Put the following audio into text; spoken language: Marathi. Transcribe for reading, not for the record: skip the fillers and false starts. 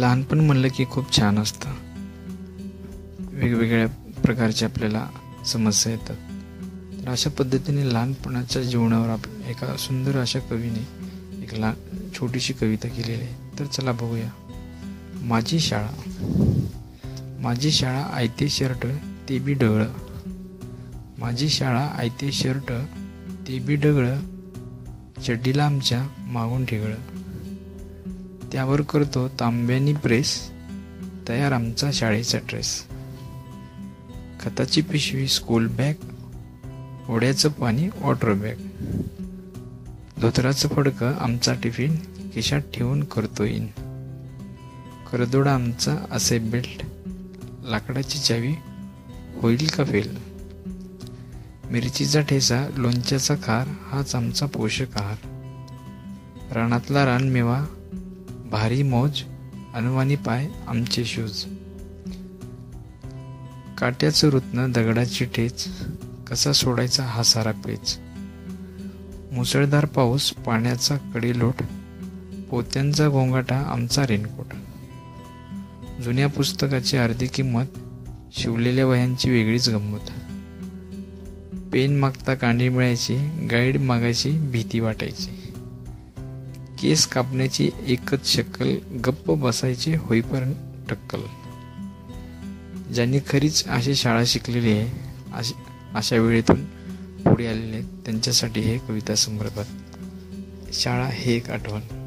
लहानपण म्हणलं की खूप छान असतं. वेगवेगळ्या प्रकारच्या आपल्याला समस्या येतात. तर अशा पद्धतीने लहानपणाच्या जीवनावर एका सुंदर अशा कवीने एक छोटीशी कविता केलेली आहे. तर चला बघूया. माझी शाळा आयते शर्ट ते बी ढगळं. माझी शाळा आयते शर्ट ते बी ढगळं. चड्डीला आमच्या मागून ठिगळं. त्यावर करतो तांब्यानी प्रेस. तयार आमचा शाळेचा ड्रेस. खताची पिशवी स्कूल बॅग. ओढ्याचं पाणी वॉटर बॅग. धोतराचं फडकं आमचा टिफिन. खिशात ठेवून करतो इन. करदोडा आमचा असे बेल्ट. लाकडाची चावी होईल का फेल. मिरचीचा ठेसा लोणच्याचा खार हाच आमचा पोषक आहार. रानातला रानमेवा भारी मौज. अनवाणी पाय आमचे शूज. काट्याचं रुतणं दगडाची ठेच. कसा सोडायचा हा सारा पेच. मुसळधार पाऊस पाण्याचा कडेलोट. पोत्यांचा गोंगाटा आमचा रेनकोट. जुन्या पुस्तकाची अर्धी किंमत. शिवलेल्या वह्यांची वेगळीच गंमत. पेन मागता कांडी मिळायची. गाईड मागायची भीती वाटायची. केस कापण्याची एकच शक्कल. गप्प बसायचे होईपर्यंत टक्कल. ज्यांनी खरीच अशी शाळा शिकलेली आहे, अशा वेळेतून पुढे आलेले आहेत, त्यांच्यासाठी हे कविता समर्पित. शाळा हे एक आठवण.